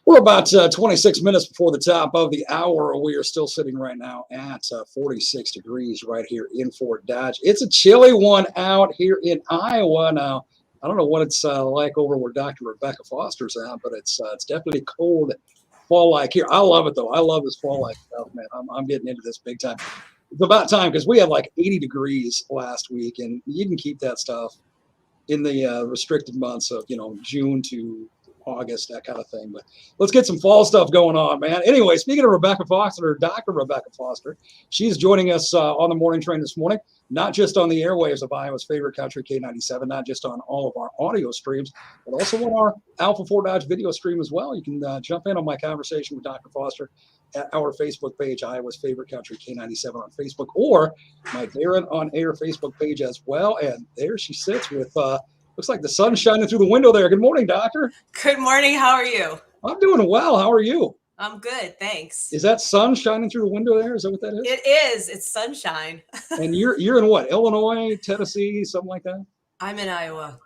We're about 26 minutes before the top of the hour. We are still sitting right now at 46 degrees right here in Fort Dodge. It's a chilly one out here in Iowa now. I don't know what it's like over where Dr. Rebecca Foster's at, but it's definitely cold fall-like here. I love it, though. I love this fall-like stuff, man. I'm getting into this big time. It's about time because we had like 80 degrees last week, and you can keep that stuff in the restricted months of, June to August, that kind of thing. But let's get some fall stuff going on, man. Anyway, speaking of Rebecca Foster, Dr. Rebecca Foster, she's joining us on the morning train this morning, not just on the airwaves of Iowa's favorite country, K97, not just on all of our audio streams, but also on our Alpha 4 Dodge video stream as well. You can jump in on my conversation with Dr. Foster at our Facebook page, Iowa's favorite country, K97 on Facebook, or my Darren on Air Facebook page as well. And there she sits with looks like the sun's shining through the window there. Good morning, doctor. Good morning. How are you? I'm doing well. How are you? I'm good, thanks. Is that sun shining through the window there? Is that what that is? It is. It's sunshine. And you're in what? Illinois, Tennessee, something like that? I'm in Iowa.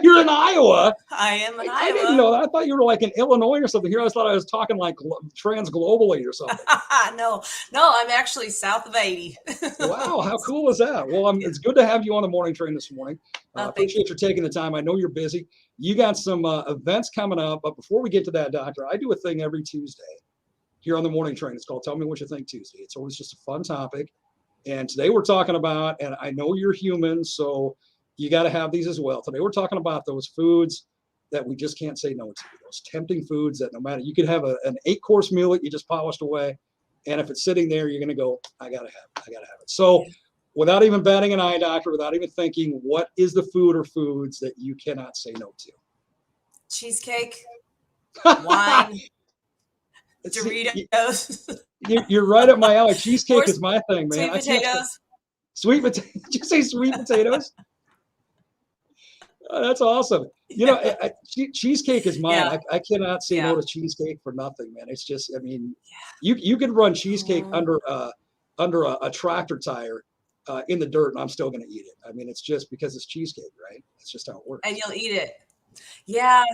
You're in Iowa? I am in Iowa. I didn't know that. I thought you were like in Illinois or something. Here, I thought I was talking like trans-globally or something. No, I'm actually south of 80. Wow, how cool is that? Well, it's good to have you on the morning train this morning. I appreciate you taking the time. I know you're busy. You got some events coming up, but before we get to that, doctor, I do a thing every Tuesday here on the morning train. It's called Tell Me What You Think Tuesday. It's always just a fun topic. And today we're talking about, and I know you're human, so you got to have these as well. Today we're talking about those foods that we just can't say no to, those tempting foods that no matter, you could have an 8-course meal that you just polished away, and if it's sitting there, you're going to go, I got to have it. So without even batting an eye, doctor, without even thinking, what is the food or foods that you cannot say no to? Cheesecake, wine, Doritos. You're right up my alley. Cheesecake is my thing, man. Sweet potatoes. Sweet potatoes. Did you say sweet potatoes? Oh, that's awesome. Cheesecake is mine. Yeah. I cannot say no to cheesecake for nothing, man. It's just, you could run cheesecake under a tractor tire in the dirt, and I'm still going to eat it. It's just because it's cheesecake, right? That's just how it works. And you'll eat it. Yeah.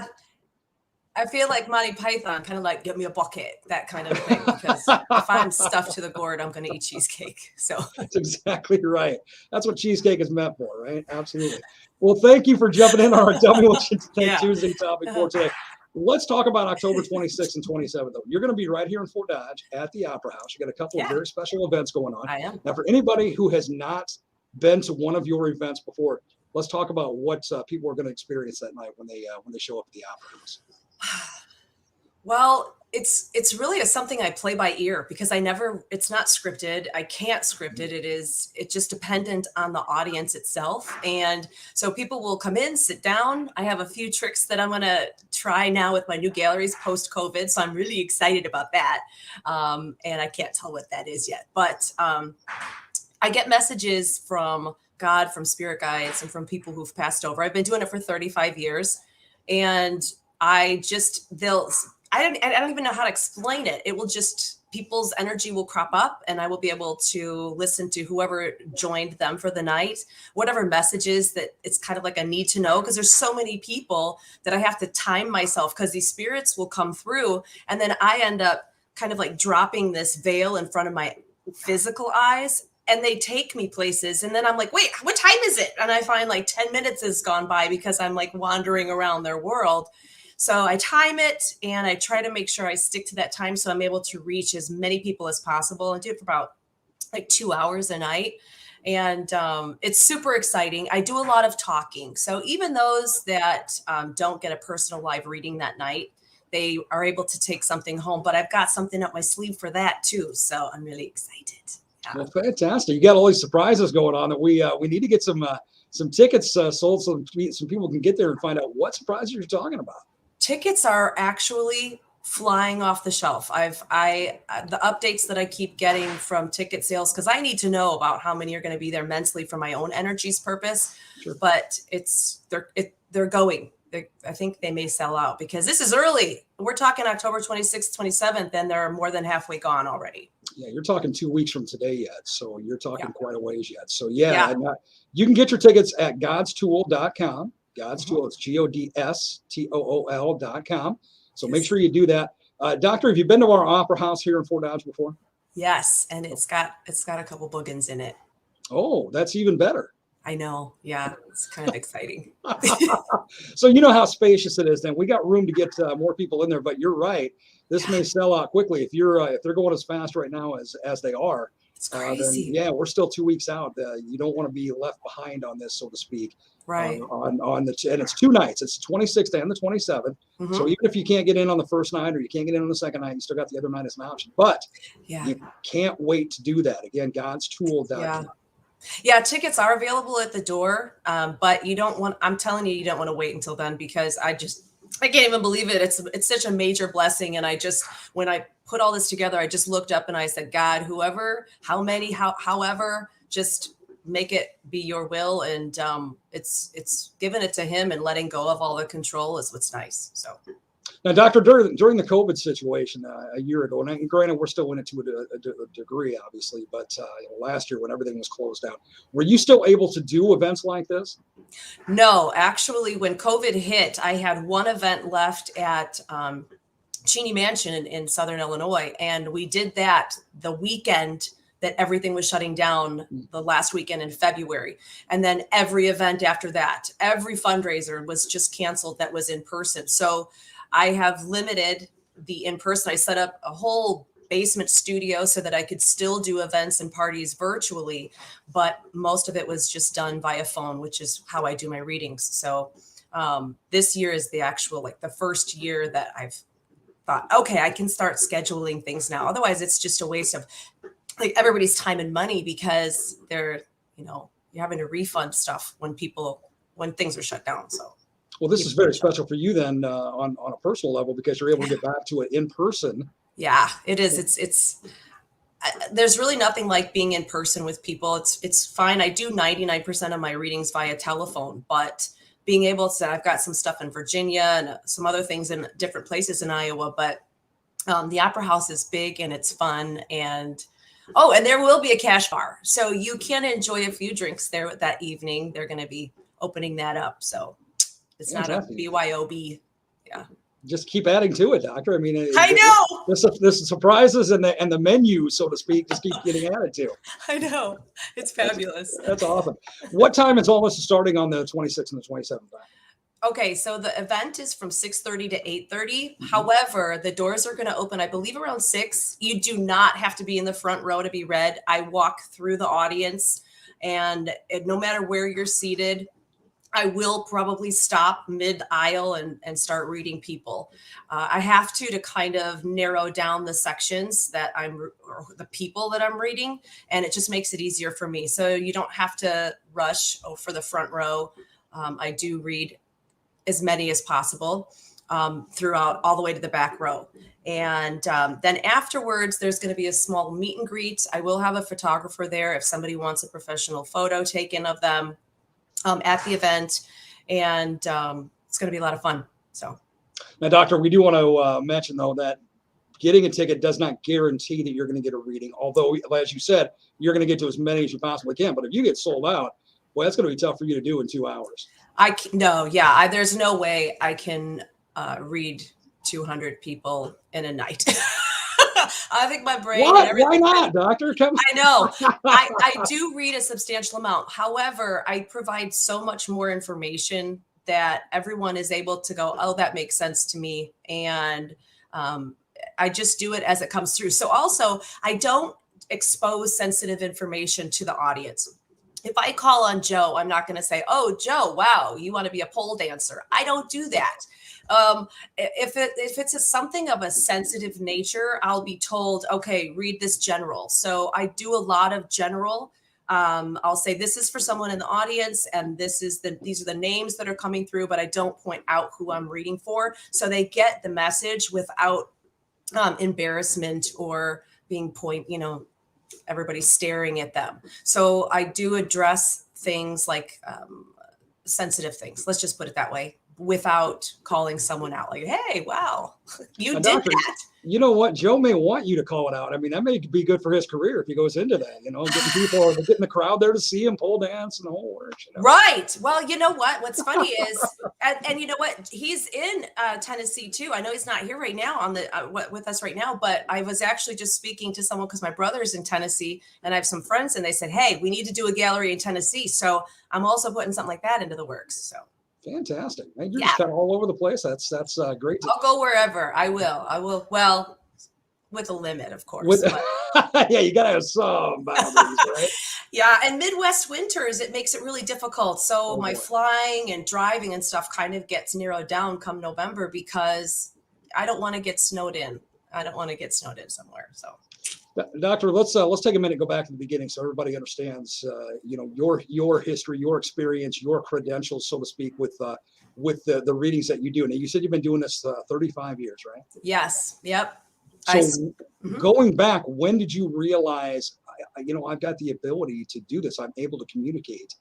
I feel like Monty Python, kind of like, get me a bucket, that kind of thing. Because if I'm stuffed to the gourd, I'm going to eat cheesecake. So that's exactly right. That's what cheesecake is meant for, right? Absolutely. Well, thank you for jumping in on our Tell Me What You Think Tuesday topic for today. Let's talk about October 26th and 27th, though. You're going to be right here in Fort Dodge at the Opera House. You got a couple of very special events going on. I am. Now, for anybody who has not been to one of your events before, let's talk about what people are going to experience that night when they show up at the Opera House. Well, it's really something I play by ear because it's not scripted. I can't script it. It's just dependent on the audience itself. And so people will come in, sit down. I have a few tricks that I'm going to try now with my new galleries post COVID. So I'm really excited about that. And I can't tell what that is yet, but I get messages from God, from spirit guides, and from people who've passed over. I've been doing it for 35 years, and I don't even know how to explain it. It will just, people's energy will crop up, and I will be able to listen to whoever joined them for the night, whatever messages that it's kind of like a need to know, because there's so many people that I have to time myself, because these spirits will come through, and then I end up kind of like dropping this veil in front of my physical eyes, and they take me places, and then I'm like, wait, what time is it? And I find like 10 minutes has gone by because I'm like wandering around their world. So I time it, and I try to make sure I stick to that time so I'm able to reach as many people as possible. I do it for about like 2 hours a night. And it's super exciting. I do a lot of talking. So even those that don't get a personal live reading that night, they are able to take something home. But I've got something up my sleeve for that too. So I'm really excited. Yeah. Well, fantastic. You got all these surprises going on that we need to get some tickets sold so some people can get there and find out what surprises you're talking about. Tickets are actually flying off the shelf. The updates that I keep getting from ticket sales, because I need to know about how many are going to be there mentally for my own energy's purpose. Sure. But they're going. I think they may sell out because this is early. We're talking October 26th, 27th, and they're more than halfway gone already. Yeah, you're talking 2 weeks from today yet. So you're talking quite a ways yet. So you can get your tickets at godstool.com. God's Tool, it's GODSTOOL.com. So make sure you do that. Doctor, have you been to our opera house here in Fort Dodge before? Yes, and it's got a couple bookings in it. Oh, that's even better. I know. Yeah, it's kind of exciting. So you know how spacious it is. Then we got room to get more people in there. But you're right. This may sell out quickly if they're going as fast right now as they are. It's crazy. Then, yeah, we're still 2 weeks out. You don't want to be left behind on this, so to speak. Right. And it's 2 nights. It's the 26th and the 27th. Mm-hmm. So even if you can't get in on the first night or you can't get in on the second night, you still got the other night as an option. But you can't wait to do that. Again, God's tool. Yeah, tickets are available at the door, but I'm telling you, you don't want to wait until then, because I can't even believe it. It's such a major blessing. And when I put all this together, I just looked up and I said, God, however, just make it be your will. And it's giving it to him and letting go of all the control is what's nice. So. Now, Doctor, during the COVID situation a year ago, and granted, we're still in it to a degree, obviously, but last year when everything was closed down, were you still able to do events like this? No, actually, when COVID hit, I had one event left at Cheney Mansion in Southern Illinois, and we did that the weekend that everything was shutting down, the last weekend in February. And then every event after that, every fundraiser was just canceled that was in person. So I have limited the in-person. I set up a whole basement studio so that I could still do events and parties virtually, but most of it was just done via phone, which is how I do my readings. So this year is the first year that I've thought, okay, I can start scheduling things now. Otherwise, it's just a waste of everybody's time and money, because you're having to refund stuff when things are shut down. So. Well, this is very special for you then on a personal level, because you're able to get back to it in person. Yeah, it is. It's there's really nothing like being in person with people. It's fine. I do 99% of my readings via telephone, but being able to, I've got some stuff in Virginia and some other things in different places in Iowa, but the Opera House is big and it's fun. And there will be a cash bar. So you can enjoy a few drinks there that evening. They're going to be opening that up. So. It's not a BYOB. Yeah. Just keep adding to it, Doctor. I mean, I know this surprises and the menu, so to speak, just keep getting added to. I know. It's fabulous. That's awesome. What time is all this starting on the 26th and the 27th? Okay, so the event is from 6:30 to 8:30. Mm-hmm. However, the doors are going to open, I believe, around 6. You do not have to be in the front row to be read. I walk through the audience, and no matter where you're seated, I will probably stop mid-aisle and start reading people. I have to kind of narrow down the sections or the people that I'm reading, and it just makes it easier for me. So you don't have to rush for the front row. I do read as many as possible throughout, all the way to the back row. And then afterwards, there's going to be a small meet and greet. I will have a photographer there if somebody wants a professional photo taken of them at the event, and it's going to be a lot of fun. So now, Doctor, we do want to mention, though, that getting a ticket does not guarantee that you're going to get a reading, although, as you said, you're going to get to as many as you possibly can. But if you get sold out, well, that's going to be tough for you to do in 2 hours. There's no way I can read 200 people in a night. I think my brain. What? Why not, Doctor? I know. I do read a substantial amount. However, I provide so much more information that everyone is able to go, oh, that makes sense to me. And I just do it as it comes through. So also, I don't expose sensitive information to the audience. If I call on Joe, I'm not going to say, oh, Joe, wow, you want to be a pole dancer. I don't do that. If it's something of a sensitive nature, I'll be told, okay, read this general. So I do a lot of general. I'll say this is for someone in the audience, and these are the names that are coming through, but I don't point out who I'm reading for. So they get the message without embarrassment or being everybody staring at them. So I do address things like sensitive things. Let's just put it that way, without calling someone out like, hey, wow, you did that. You know what? Joe may want you to call it out. I mean, that may be good for his career if he goes into that, getting the crowd there to see him pole dance and the whole works. Right. Well, you know what? What's funny is, and you know what? He's in Tennessee too. I know he's not here right now on the with us right now, but I was actually just speaking to someone because my brother's in Tennessee and I have some friends and they said, hey, we need to do a gallery in Tennessee. So I'm also putting something like that into the works. So. Fantastic. Man, you're just kind of all over the place. That's great. I'll go wherever. I will. Well, with a limit, of course. Yeah, you got to have some boundaries, right? Yeah, and Midwest winters, it makes it really difficult. So my flying and driving and stuff kind of gets narrowed down come November because I don't want to get snowed in. I don't want to get snowed in somewhere. So. Doctor, let's take a minute and go back to the beginning so everybody understands, your history, your experience, your credentials, so to speak, with the readings that you do. And you said you've been doing this 35 years, right? Yes. Yep. So going back, when did you realize, I've got the ability to do this? I'm able to communicate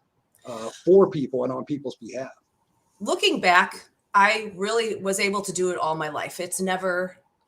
for people and on people's behalf. Looking back, I really was able to do it all my life.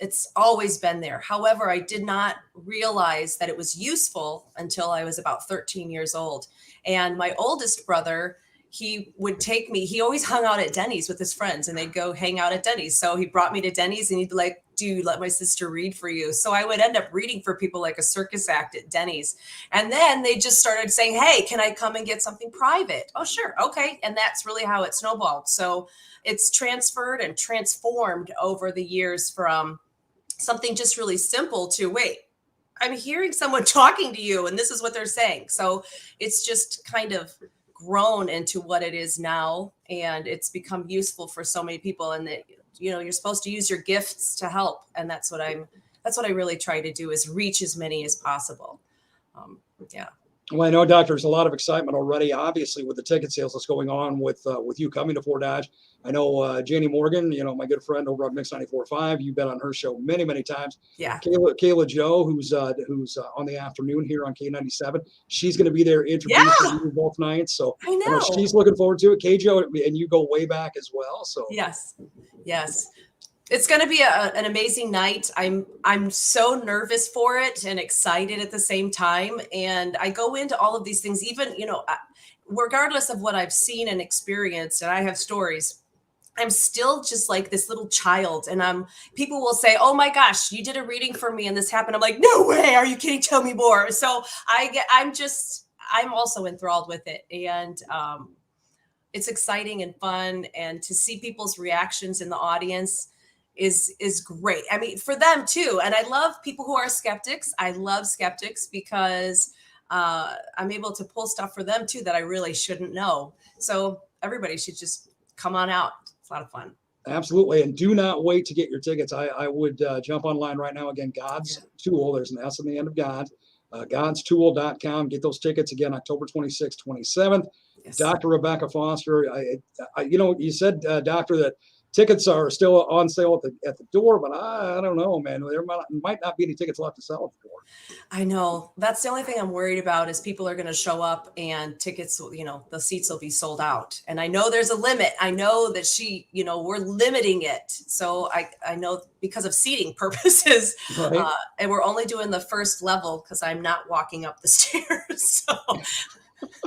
It's always been there. However, I did not realize that it was useful until I was about 13 years old. And my oldest brother, he would take me, he always hung out at Denny's with his friends and they'd go hang out at Denny's. So he brought me to Denny's and he'd be like, dude, let my sister read for you. So I would end up reading for people like a circus act at Denny's. And then they just started saying, hey, can I come and get something private? Oh, sure. Okay. And that's really how it snowballed. So it's transferred and transformed over the years from something just really simple to, wait, I'm hearing someone talking to you and this is what they're saying. So it's just kind of grown into what it is now. And it's become useful for so many people. And that, you're supposed to use your gifts to help. And that's what I really try to do, is reach as many as possible. Yeah. Well, I know, Doctor, there's a lot of excitement already, obviously, with the ticket sales that's going on with you coming to Fort Dodge. I know Janie Morgan, my good friend over on Mix 94.5. You've been on her show many, many times. Yeah. Kayla Joe, who's on the afternoon here on K97. She's going to be there introducing you both nights. So I know she's looking forward to it. Joe, and you go way back as well. So yes. It's going to be an amazing night. I'm so nervous for it and excited at the same time. And I go into all of these things, even, regardless of what I've seen and experienced, and I have stories, I'm still just like this little child. And people will say, oh my gosh, you did a reading for me and this happened. I'm like, no way. Are you kidding? Tell me more. So I'm also enthralled with it. And, it's exciting and fun. And to see people's reactions in the audience is great. I mean, for them too. And I love people who are skeptics. I love skeptics because I'm able to pull stuff for them too that I really shouldn't know. So everybody should just come on out. It's a lot of fun. Absolutely. And do not wait to get your tickets. I would jump online right now. Again, God's Tool. There's an S on the end of God. God'sTool.com. Get those tickets again, October 26th, 27th. Yes. Dr. Rebecca Foster. You said, Doctor, that tickets are still on sale at the door, but I don't know, man. There might not be any tickets left to sell at the door. I know. That's the only thing I'm worried about, is people are going to show up and tickets, the seats will be sold out. And I know there's a limit. I know that we're limiting it. So I know, because of seating purposes, right. And we're only doing the first level because I'm not walking up the stairs. So.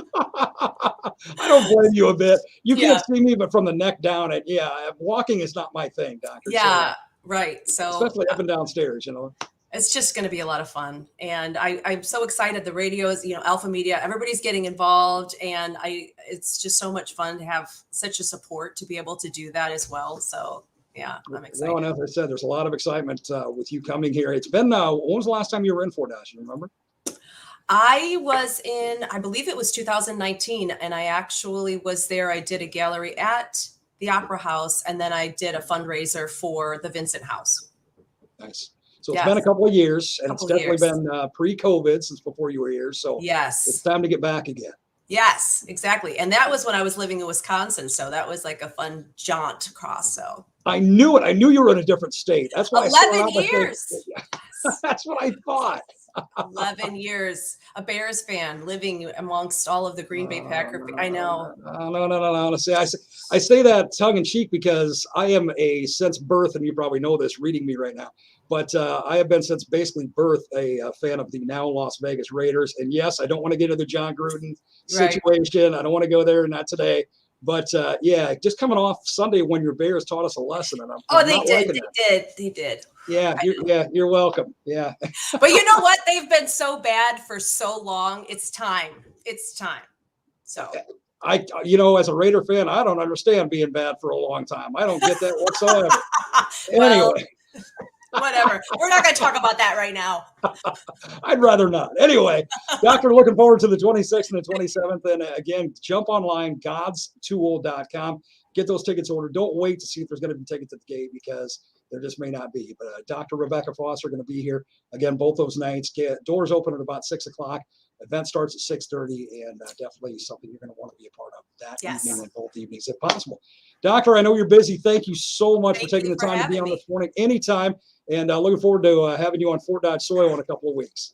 I don't blame you a bit. You can't see me, but from the neck down, walking is not my thing, Doctor. Yeah, right. So especially up and down stairs, It's just going to be a lot of fun. And I'm so excited. The radio is, Alpha Media, everybody's getting involved. And it's just so much fun to have such a support to be able to do that as well. So yeah, I'm excited. Well, and as I said, there's a lot of excitement with you coming here. It's been, when was the last time you were in Fort Dodge? You remember? I was I believe it was 2019, and I actually was there. I did a gallery at the Opera House, and then I did a fundraiser for the Vincent House. Nice. So it's been a couple of years, and it's definitely been pre-COVID, since before you were here. So yes, it's time to get back again. Yes, exactly. And that was when I was living in Wisconsin. So that was like a fun jaunt across. So I knew it. I knew you were in a different state. That's why 11 years. That's what I thought. 11 years, a Bears fan living amongst all of the Green Bay Packer. I know. No. I say that tongue in cheek because I am since birth, and you probably know this reading me right now, but I have been since basically birth a fan of the now Las Vegas Raiders. And yes, I don't want to get into the John Gruden situation. I don't want to go there, not today. But yeah, just coming off Sunday when your Bears taught us a lesson, and I'm they not did. liking They did. Yeah, you're welcome. Yeah. But you know what? They've been so bad for so long. It's time. It's time. So as a Raider fan, I don't understand being bad for a long time. I don't get that whatsoever. Well, anyway. Whatever. We're not going to talk about that right now. I'd rather not. Anyway, Doctor, looking forward to the 26th and the 27th. And again, jump online, godstool.com. Get those tickets ordered. Don't wait to see if there's going to be tickets at the gate because there just may not be. But Dr. Rebecca Foster going to be here again both those nights. Doors open at about 6 o'clock. Event starts at 6:30, and definitely something you're going to want to be a part of that evening and both evenings if possible. Doctor, I know you're busy. Thank you so much for taking the time to be on this morning anytime. And looking forward to having you on Fort Dodge soil in a couple of weeks.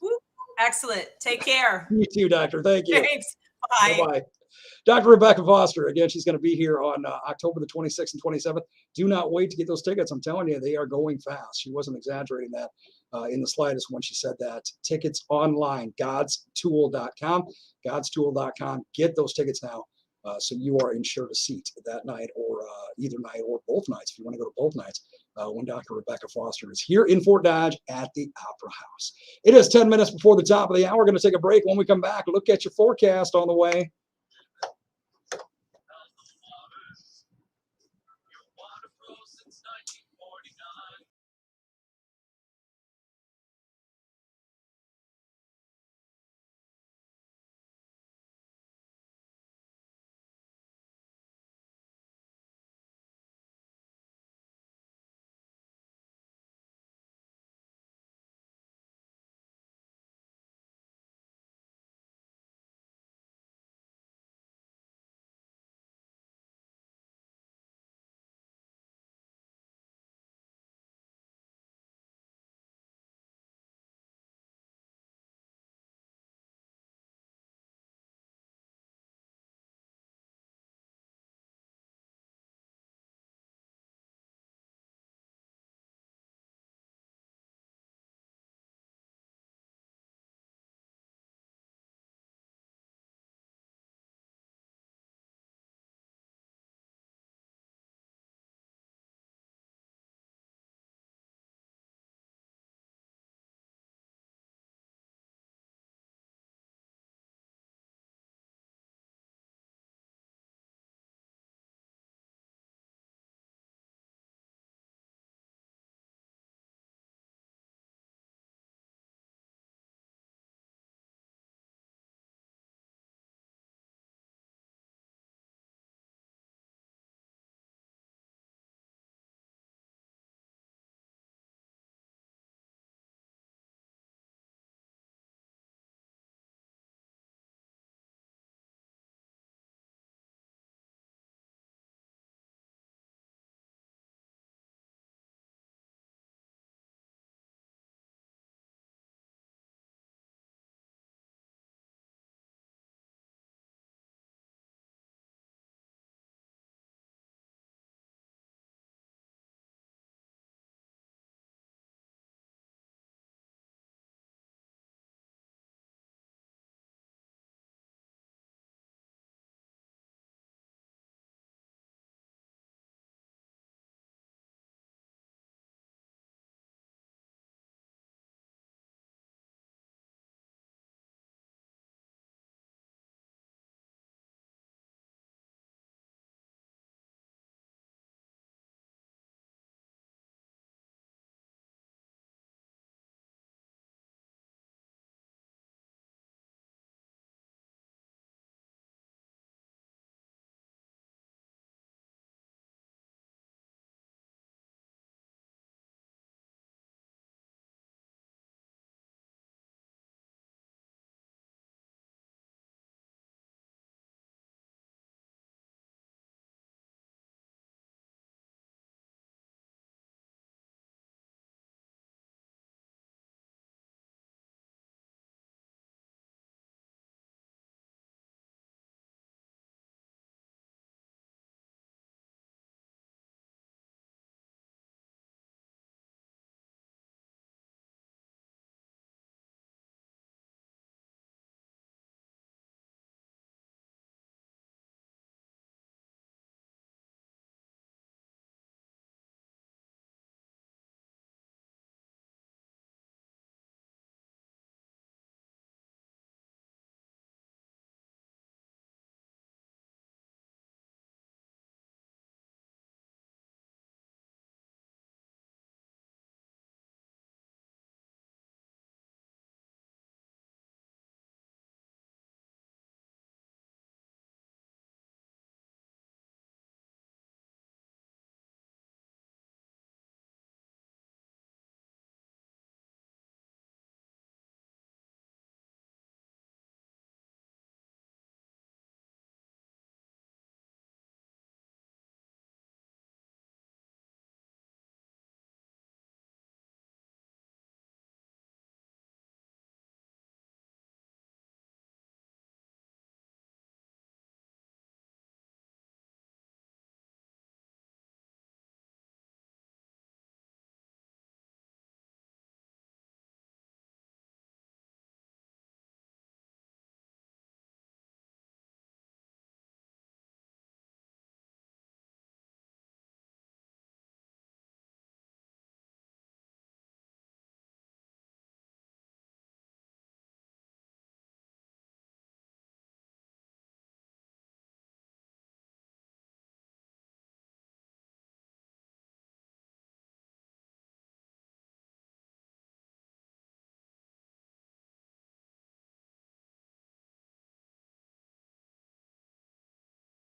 Excellent. Take care. You too, Doctor. Thank you. Thanks. Bye. Bye-bye. Dr. Rebecca Foster, again, she's going to be here on October the 26th and 27th. Do not wait to get those tickets. I'm telling you, they are going fast. She wasn't exaggerating that in the slightest when she said that. Tickets online, godstool.com, godstool.com. Get those tickets now so you are ensured a seat that night or either night or both nights if you want to go to both nights when Dr. Rebecca Foster is here in Fort Dodge at the Opera House. It is 10 minutes before the top of the hour. We're going to take a break. When we come back, look at your forecast on the way.